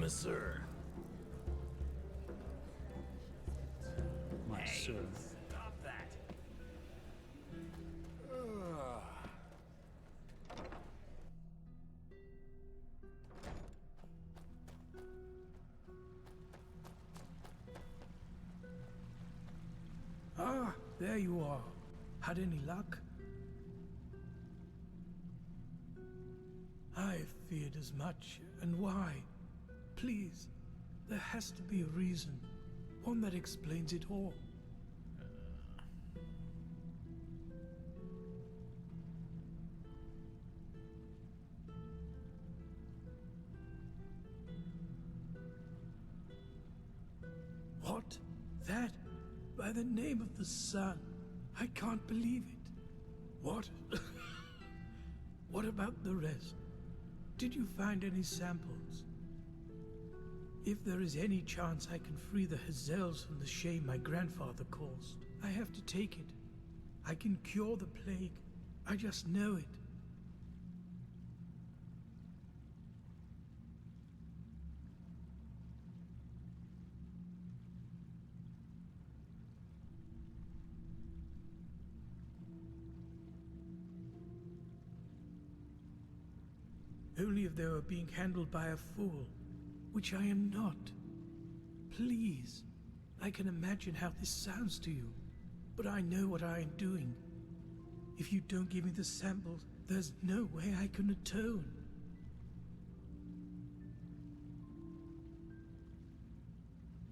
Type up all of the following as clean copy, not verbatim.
connoisseur. My servant. Stop that. Ah, there you are. Had any luck? I feared as much, and why? Please, there has to be a reason. One that explains it all. What? That? By the name of the sun. I can't believe it. What? What about the rest? Did you find any samples? If there is any chance I can free the Hazels from the shame my grandfather caused, I have to take it. I can cure the plague. I just know it. Only if they were being handled by a fool, which I am not. Please, I can imagine how this sounds to you, but I know what I am doing. If you don't give me the samples, there's no way I can atone.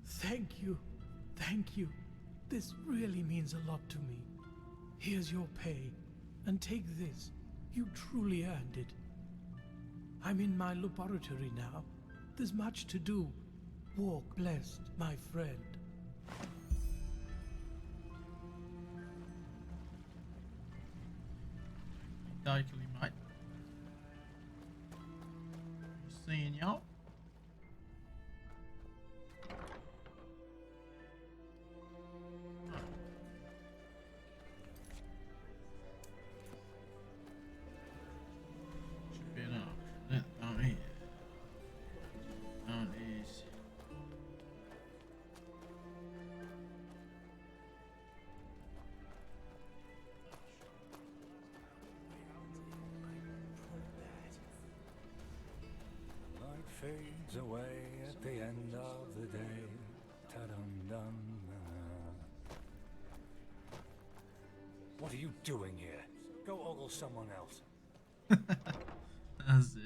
Thank you. Thank you. This really means a lot to me. Here's your pay, and take this. You truly earned it. I'm in my laboratory now. There's much to do. Walk blessed, my friend. Totally, mate. Seeing y'all. Should be enough. Down here. Down these. Light fades away at the end of the day. Ta-dum-dum. What are you doing here? Go ogle someone else. That's it.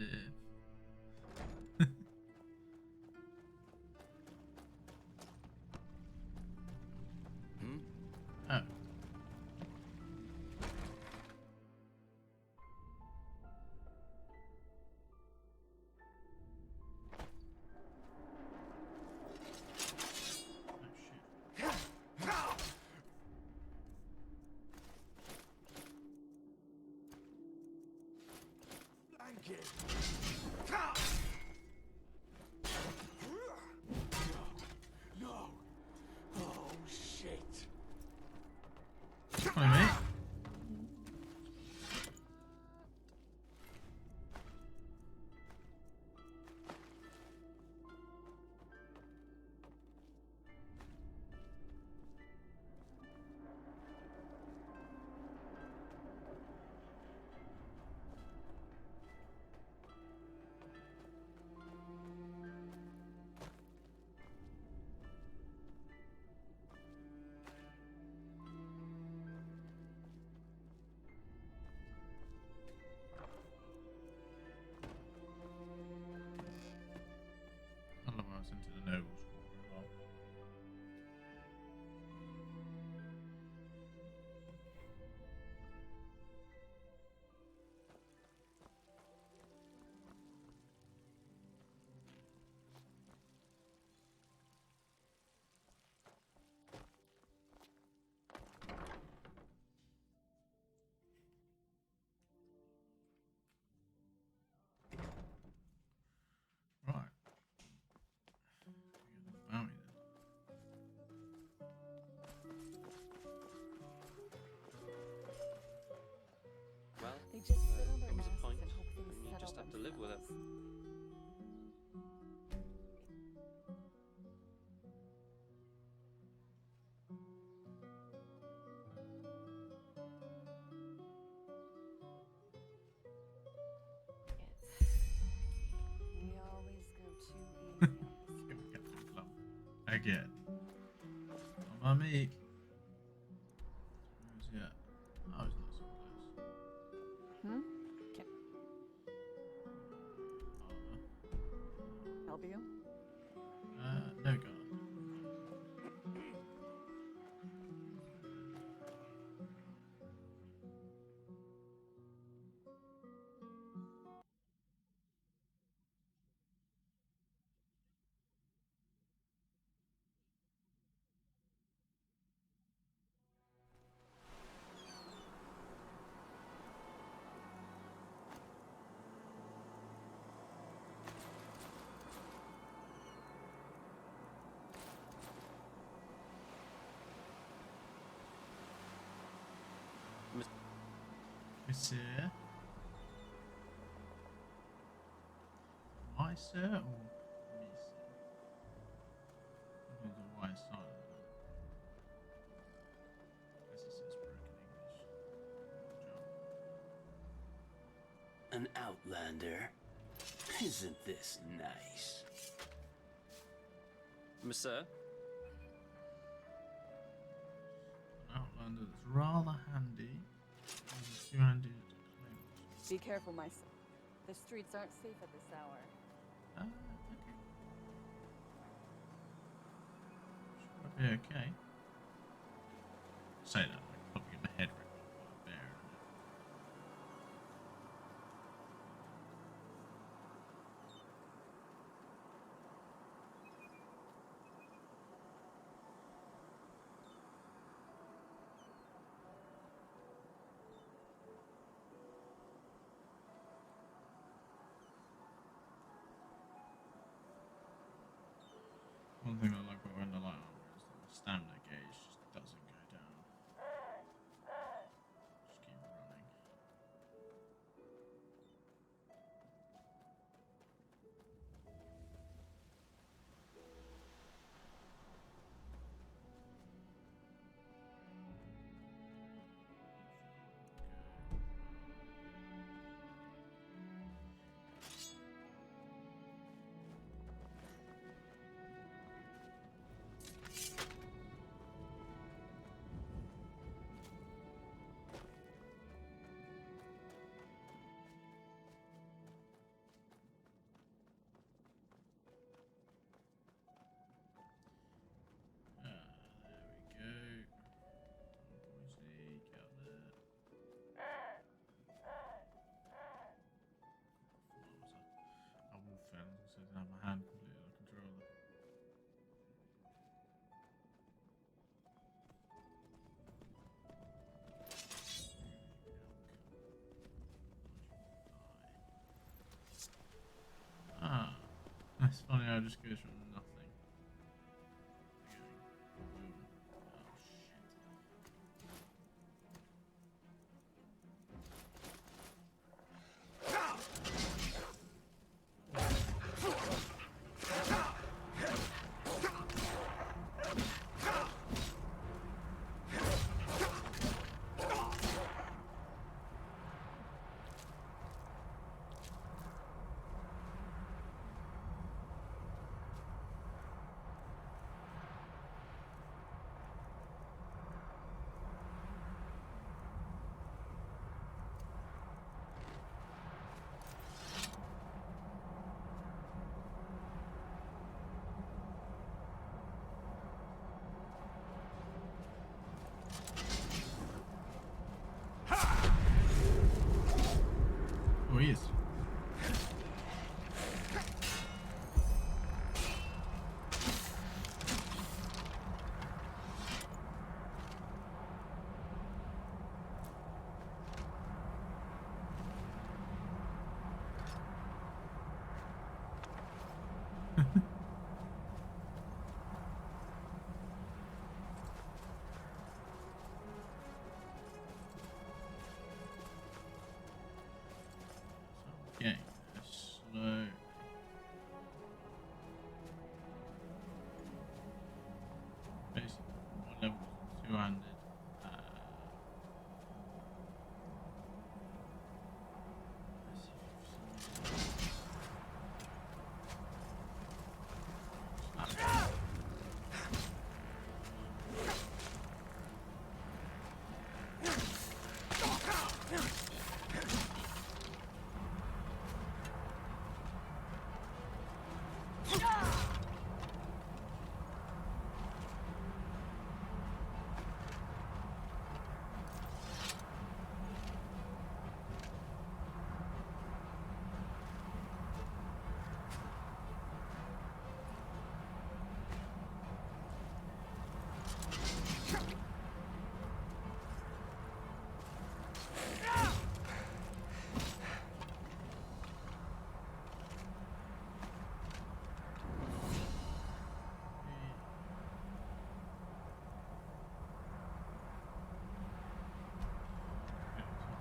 Oh. No. Oh, shit. Hi, mate. I love how it's into the nobles as well. Right. Bounty then. Well, They just sit on their comes a asses point and hope things when you settle just have to live with it. themselves. again. Not by me. Where's he at? Oh, he's not so close. Hmm? Can Armor. help you? No guard. Monsieur? My sir or me sir? Sometimes a Y is silent. As he says broken English. An outlander. Isn't this nice? Monsieur? An outlander that's rather handy. It's too handy to claim. Be careful, my son. The streets aren't safe at this hour. Okay. Should I be okay? Say that like probably get my head ripped off by a bear. One thing I like about when the light armor is that the stamina gauge just doesn't go down. Just keep running. There we go. Boise, get up there. I was a wolf fan, so I didn't have my hand completely on the controller. Ah, that's funny how it just goes from nothing. Boom. Oh shit.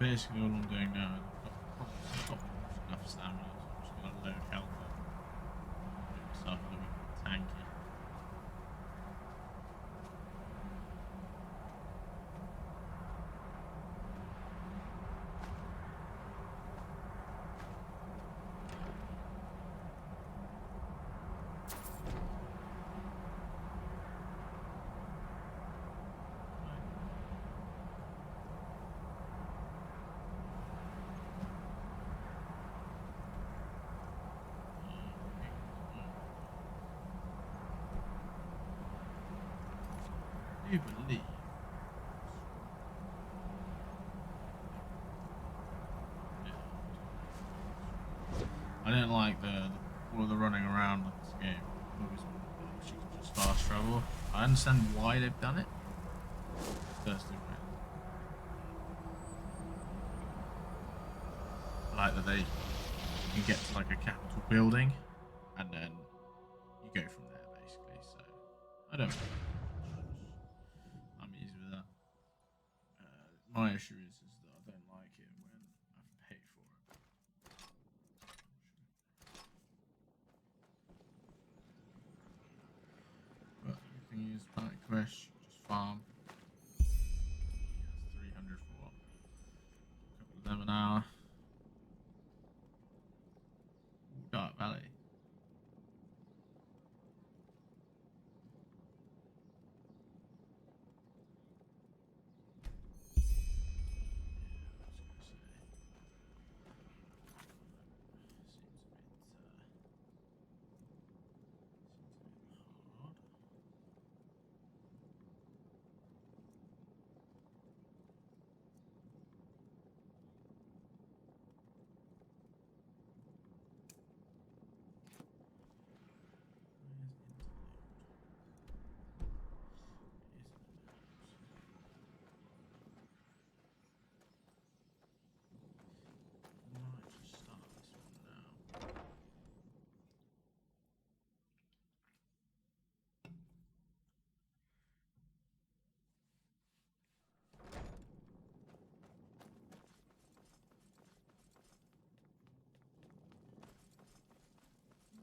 basically all I'm doing now is I've got enough stamina, so I'm just gonna load health up. Make myself a little bit tanky. I do believe. I didn't like all of the running around in this game. Always wanted she could just fast travel. I understand why they've done it. First thing, I like that they can get to like a capital building, and then you go from there basically. So I don't. I'm easy with that. My issue is that I don't like it when I've paid for it. But everything is planet quest, just farm. 300 for what? A couple of them an hour. Ooh, Dark Valley.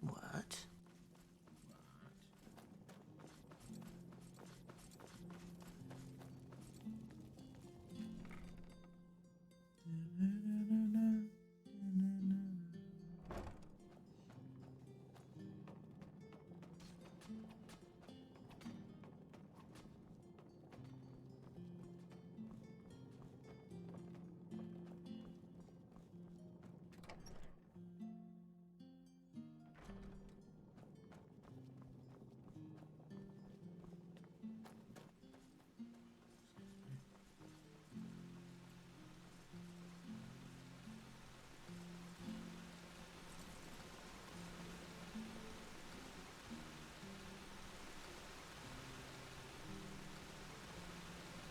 What?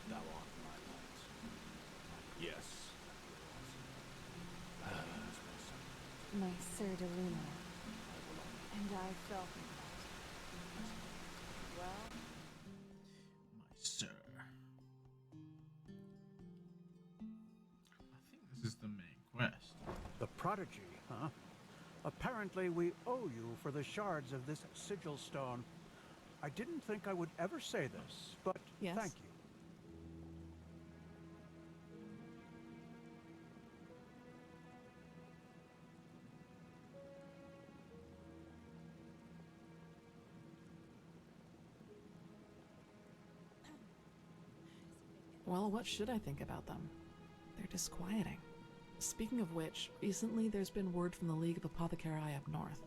Thou art my light. Yes. My Sir de Luna. And I felt that. Well, My sir. I think this is the main quest. The prodigy, huh? Apparently we owe you for the shards of this sigil stone. I didn't think I would ever say this, but Yes? thank you. Well, what should I think about them? They're disquieting. Speaking of which, recently there's been word from the League of Apothecary up north.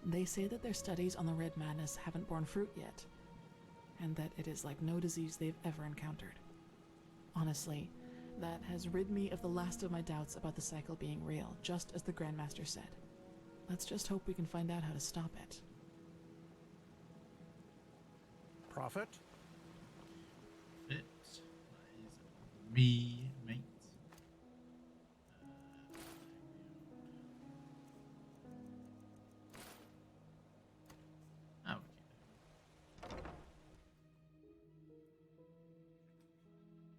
They say that their studies on the Red Madness haven't borne fruit yet, and that it is like no disease they've ever encountered. Honestly, that has rid me of the last of my doubts about the cycle being real, just as the Grandmaster said. Let's just hope we can find out how to stop it. Prophet? Fit. That is me, mate. Oh,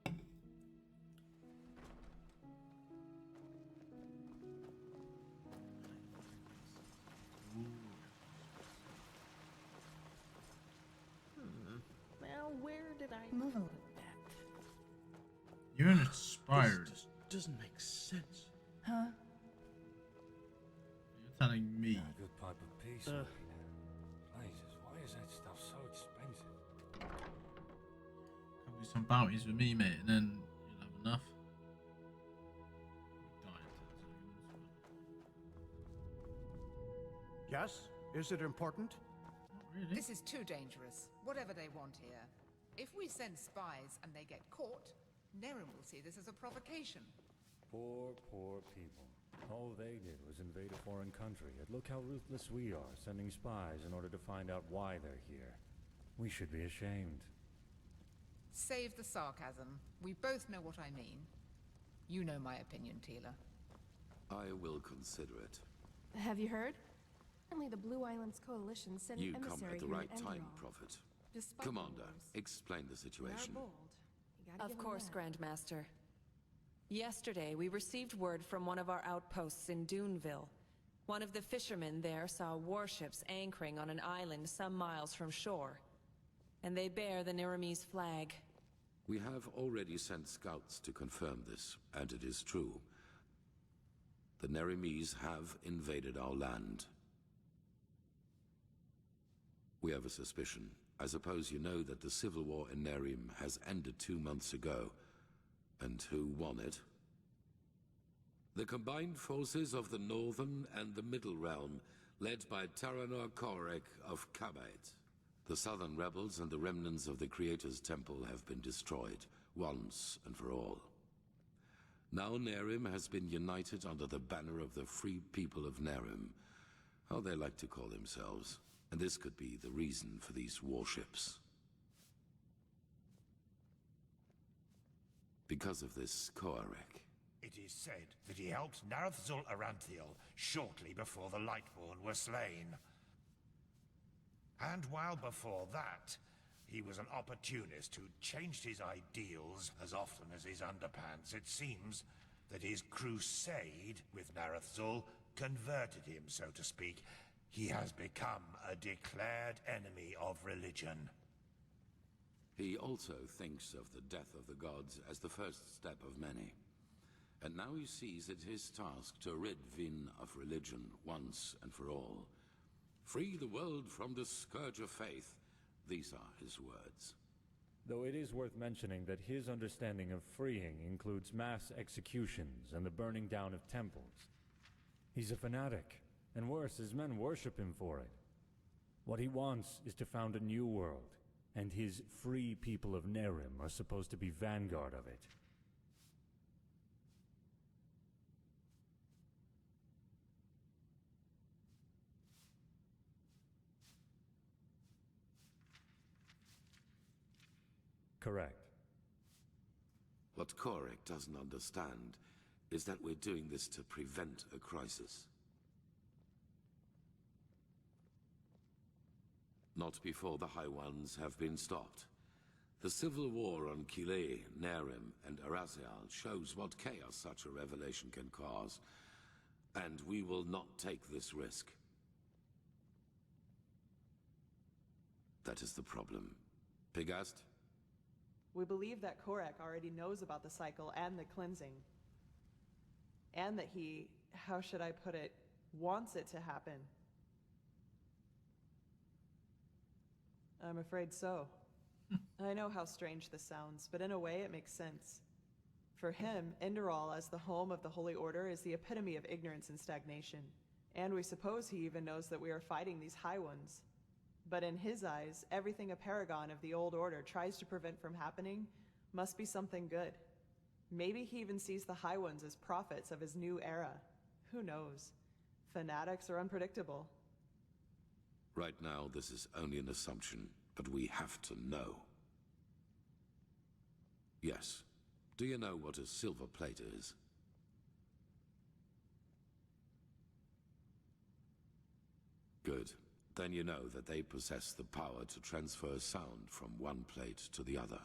okay. Move a little bit. You're inspired. This just doesn't make sense. Huh? You're telling me. A good pipe of peace. Jesus, why is that stuff so expensive? Come do some bounties with me, mate, and then you'll have enough. Die in 10 seconds. Yes? Is it important? Not really. This is too dangerous. Whatever they want here. If we send spies and they get caught, Nerim will see this as a provocation. Poor, poor people. All they did was invade a foreign country, and look how ruthless we are, sending spies in order to find out why they're here. We should be ashamed. Save the sarcasm. We both know what I mean. You know my opinion, Tila. I will consider it. Have you heard? Apparently the Blue Islands Coalition sent You an come emissary at the here right time, Enderal. Prophet. Despite Commander, rumors, explain the they are situation. bold. You gotta Of give 'em course, that. Grandmaster. Yesterday, we received word from one of our outposts in Duneville. One of the fishermen there saw warships anchoring on an island some miles from shore. And they bear the Nerimese flag. We have already sent scouts to confirm this, and it is true. The Nerimese have invaded our land. We have a suspicion. I suppose you know that the civil war in Nerim has ended 2 months ago. And who won it? The combined forces of the Northern and the Middle Realm, led by Taranor Korek of Kabait. The Southern rebels and the remnants of the Creator's Temple have been destroyed, once and for all. Now Nerim has been united under the banner of the Free People of Nerim, how they like to call themselves, and this could be the reason for these warships. Because of this Korek. It is said that he helped Narathzul Aranthiel shortly before the Lightborn were slain. And while before that, he was an opportunist who changed his ideals as often as his underpants. It seems that his crusade with Narathzul converted him, so to speak. He has become a declared enemy of religion. He also thinks of the death of the gods as the first step of many. And now he sees it his task to rid Vin of religion once and for all. Free the world from the scourge of faith. These are his words. Though it is worth mentioning that his understanding of freeing includes mass executions and the burning down of temples. He's a fanatic, and worse, his men worship him for it. What he wants is to found a new world, and his free people of Nerim are supposed to be vanguard of it. Correct. What Korek doesn't understand is that we're doing this to prevent a crisis. Not before the High Ones have been stopped. The civil war on Kile, Nerim, and Arazial shows what chaos such a revelation can cause. And we will not take this risk. That is the problem. Pigast? We believe that Korek already knows about the cycle and the cleansing. And that he, how should I put it, wants it to happen. I'm afraid so. I know how strange this sounds, but in a way it makes sense. For him, Enderal as the home of the Holy Order is the epitome of ignorance and stagnation. And we suppose he even knows that we are fighting these High Ones. But in his eyes, everything a paragon of the Old Order tries to prevent from happening must be something good. Maybe he even sees the High Ones as prophets of his new era. Who knows? Fanatics are unpredictable. Right now, this is only an assumption, but we have to know. Yes. Do you know what a silver plate is? Good. Then you know that they possess the power to transfer sound from one plate to the other.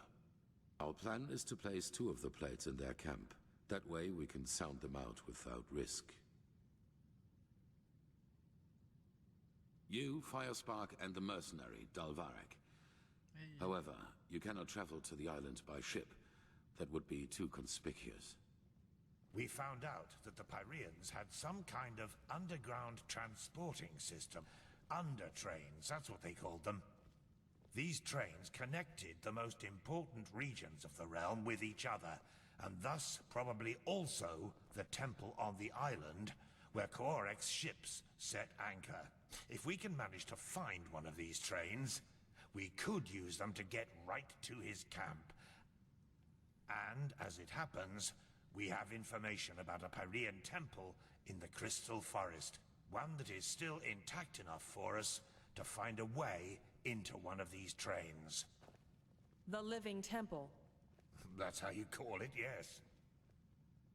Our plan is to place 2 of the plates in their camp. That way we can sound them out without risk. You, Firespark, and the mercenary, Dalvarek. However, you cannot travel to the island by ship. That would be too conspicuous. We found out that the Pyreans had some kind of underground transporting system. Under-trains, that's what they called them. These trains connected the most important regions of the realm with each other, and thus probably also the temple on the island where Korek's ships set anchor. If we can manage to find one of these trains, we could use them to get right to his camp. And, as it happens, we have information about a Pyrean temple in the Crystal Forest. One that is still intact enough for us to find a way into one of these trains. The Living Temple. That's how you call it, yes.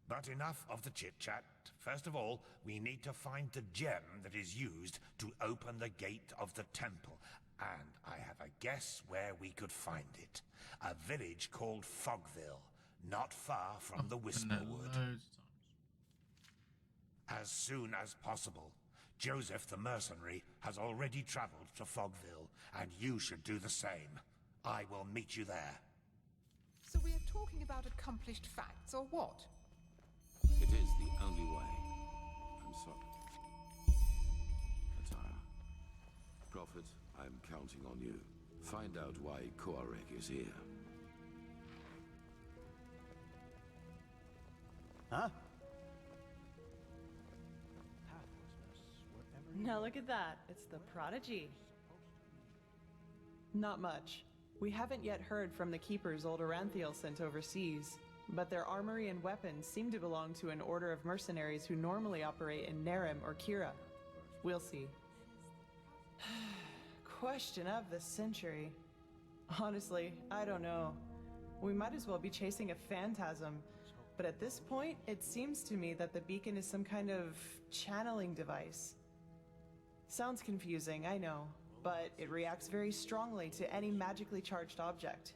But enough of the chit-chat. First of all, we need to find the gem that is used to open the gate of the temple. And I have a guess where we could find it. A village called Fogville, not far from the Whisperwood. As soon as possible. Joseph the mercenary has already traveled to Fogville, and you should do the same. I will meet you there. So we are talking about accomplished facts, or what? It is the only way. I'm sorry. Atara. Prophet, I'm counting on you. Find out why Korek is here. Huh? Now look at that. It's the Prodigy. Not much. We haven't yet heard from the keepers old Aranthiel sent overseas, but their armory and weapons seem to belong to an order of mercenaries who normally operate in Nerim or Kira. We'll see. Question of the century. Honestly, I don't know. We might as well be chasing a phantasm, but at this point, it seems to me that the beacon is some kind of channeling device. Sounds confusing, I know, but it reacts very strongly to any magically charged object.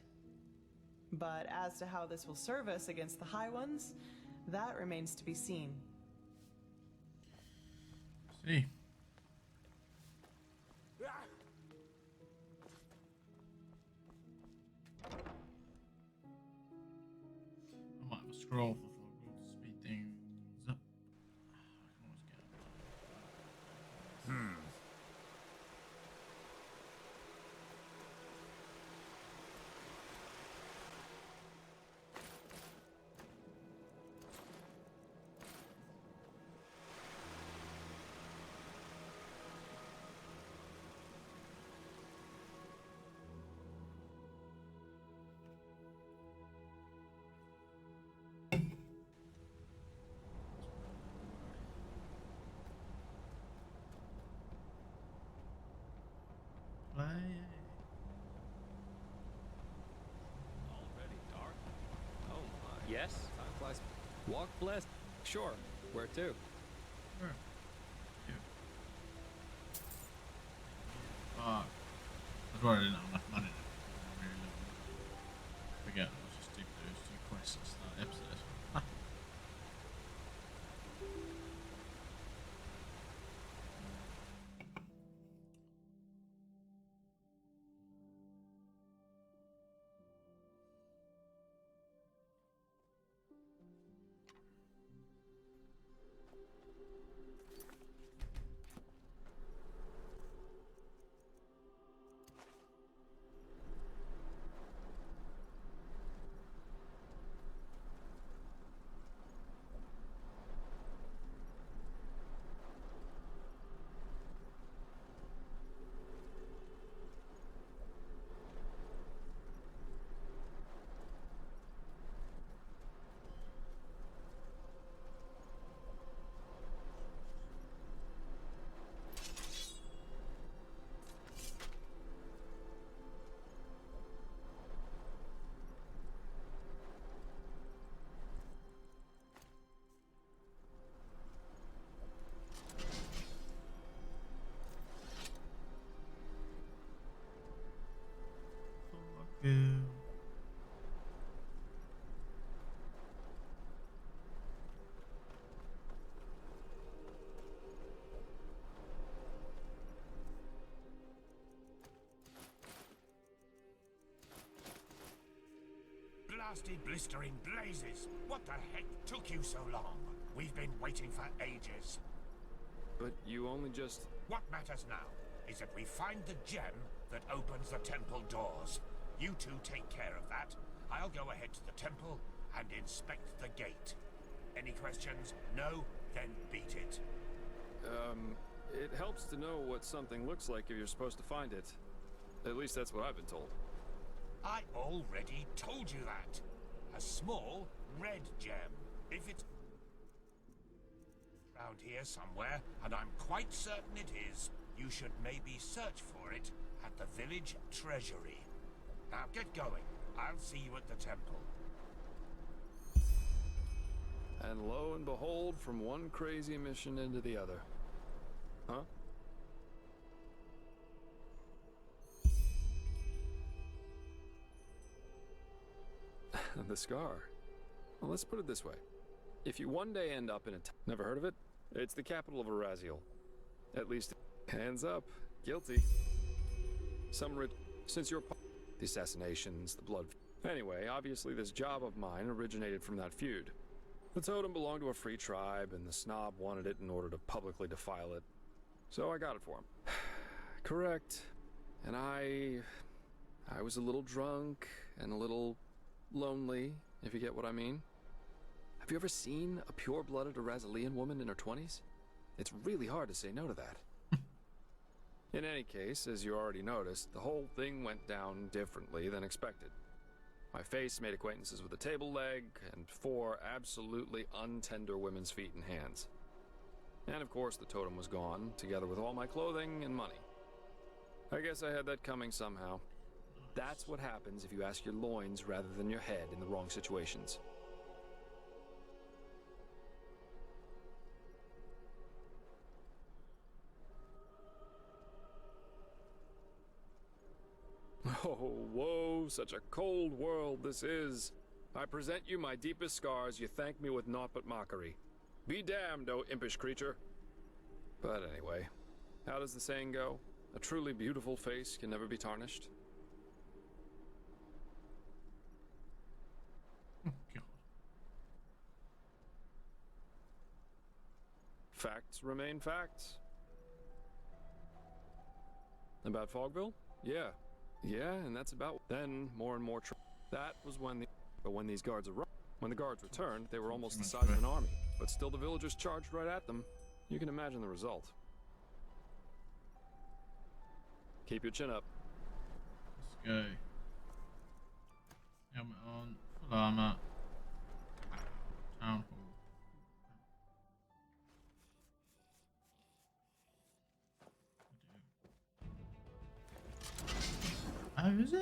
But as to how this will serve us against the High Ones, that remains to be seen. See. I might have a scroll for good to speed things up. I can always get it. Already dark? Oh my. Yes? Time flies. Walk blessed. Sure. Where to? Sure. Yeah. That's why I didn't have enough money to really forget I'll just do those two quests at the start of the episode. Blasted blistering blazes! What the heck took you so long? We've been waiting for ages. But you only just... What matters now is that we find the gem that opens the temple doors. You two take care of that. I'll go ahead to the temple and inspect the gate. Any questions? No? Then beat it. It helps to know what something looks like if you're supposed to find it. At least that's what I've been told. I already told you that. A small red gem. If it's around here somewhere, and I'm quite certain it is, you should maybe search for it at the village treasury. Now get going. I'll see you at the temple. And lo and behold, from one crazy mission into the other. Huh? The scar. Well, let's put it this way. If you one day end up in a never heard of it? It's the capital of Araziel. At least, hands up. Guilty. Since you're the assassinations, the blood... Anyway, obviously this job of mine originated from that feud. The totem belonged to a free tribe, and the snob wanted it in order to publicly defile it. So I got it for him. Correct. And I was a little drunk and a little lonely, if you get what I mean. Have you ever seen a pure-blooded Arazalian woman in her 20s? It's really hard to say no to that. In any case, as you already noticed, the whole thing went down differently than expected. My face made acquaintances with a table leg and 4 absolutely untender women's feet and hands. And of course the totem was gone, together with all my clothing and money. I guess I had that coming somehow. That's what happens if you ask your loins rather than your head in the wrong situations. Oh, woe, such a cold world this is. I present you my deepest scars, you thank me with naught but mockery. Be damned, O impish creature. But anyway, how does the saying go? A truly beautiful face can never be tarnished. Oh, God. Facts remain facts. About Fogville? Yeah. Yeah, and that's about then more and more that was when when these guards arrived. When the guards returned, they were almost the size of an army, but still the villagers charged right at them. You can imagine the result. Keep your chin up. Let's go. Helmet on, full armor. Town hall. Oh, is it?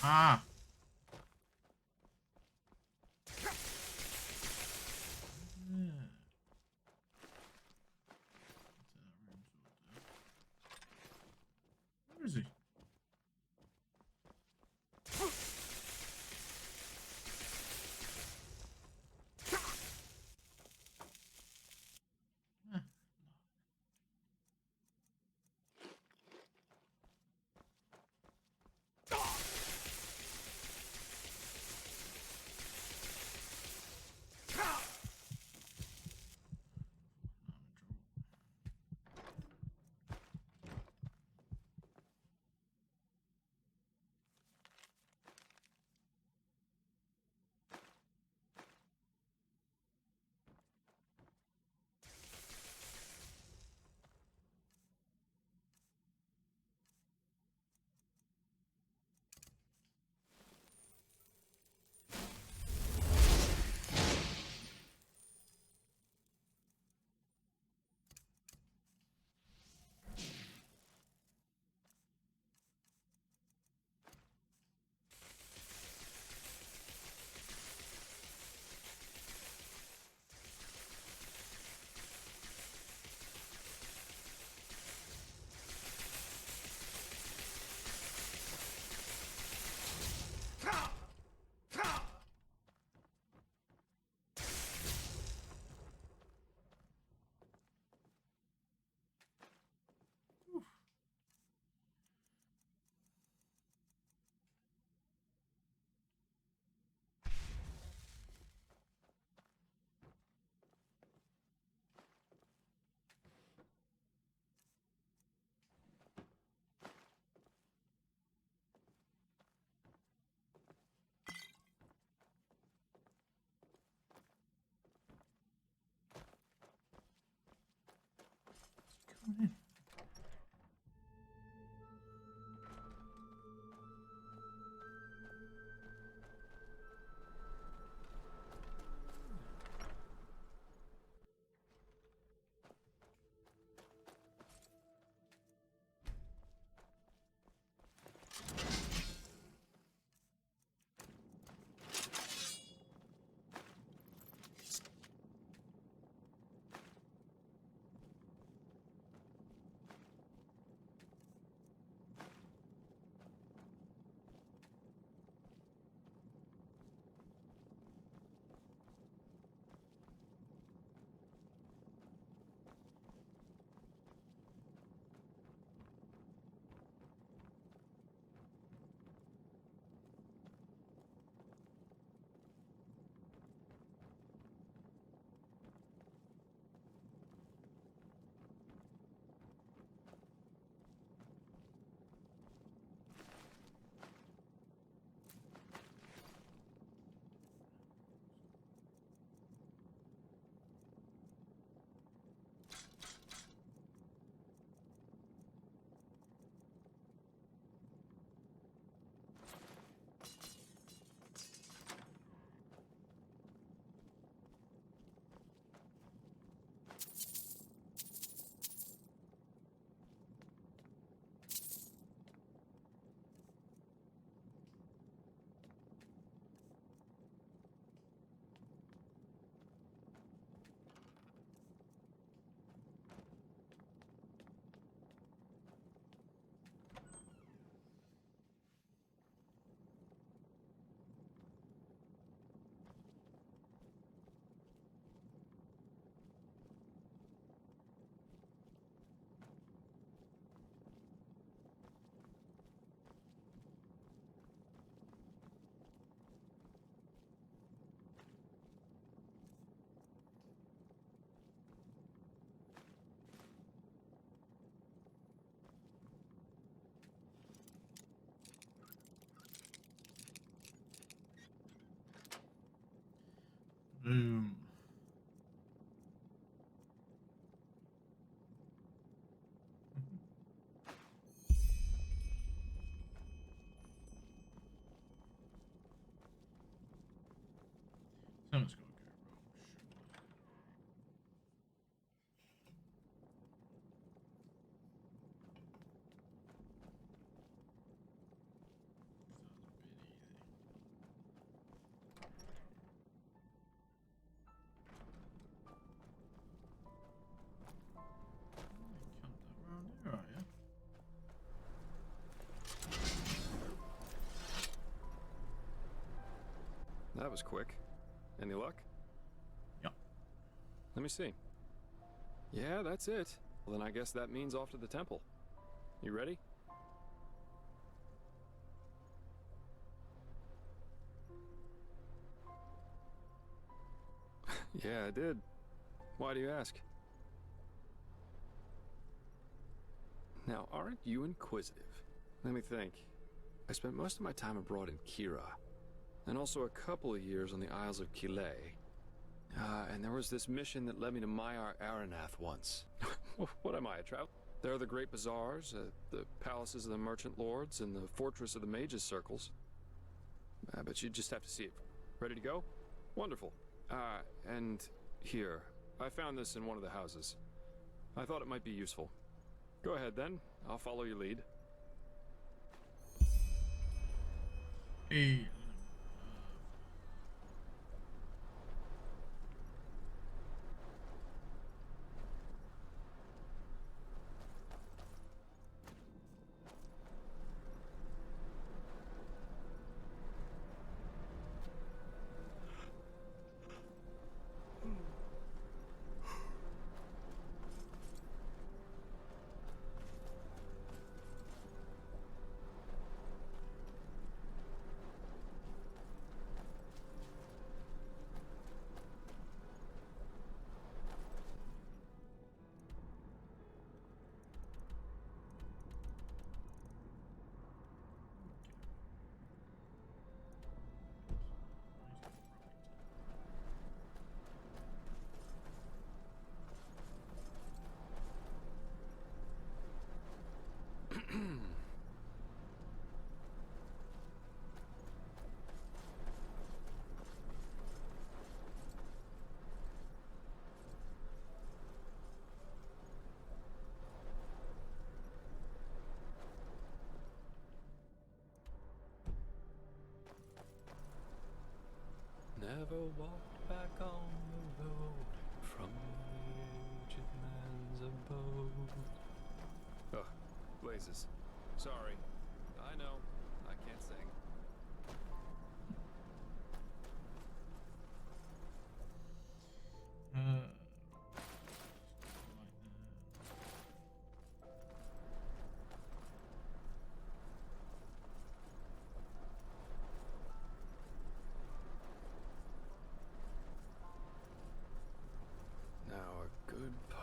Ah. Where is he? Boom. Something's gonna go wrong, surely. That was a bit easy. Come around here, are you? That was quick. Any luck? Yep. Let me see. Yeah, that's it. Well, then I guess that means off to the temple. You ready? Yeah, I did. Why do you ask? Now, aren't you inquisitive? Let me think. I spent most of my time abroad in Kira, and also a couple of years on the Isles of Kile. And there was this mission that led me to Maiar Aranath once. What am I, a trout? There are the great bazaars, the palaces of the merchant lords, and the fortress of the mages' circles. But you just have to see it. Ready to go? Wonderful. And here, I found this in one of the houses. I thought it might be useful. Go ahead then, I'll follow your lead. Hey. never walked back on the road from the aged man's abode. Oh, blazes. Sorry. I know. I can't sing. Now a good pipe.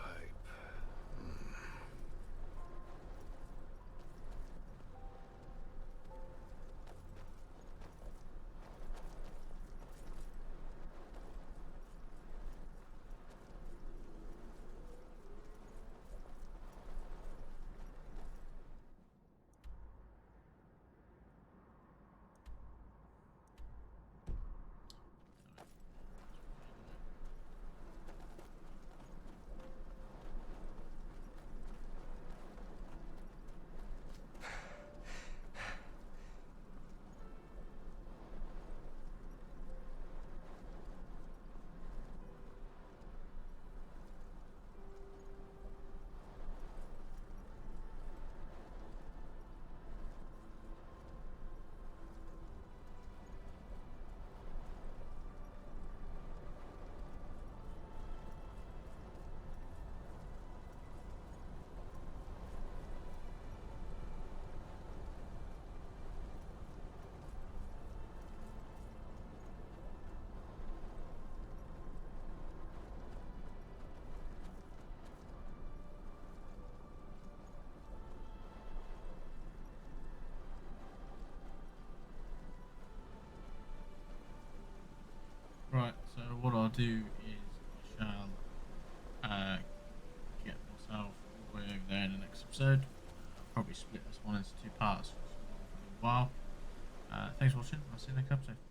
Right, so what I'll do is I shall get myself all the way over there in the next episode. I'll probably split this one into two parts for a little while. Thanks for watching. I'll see you in the next episode.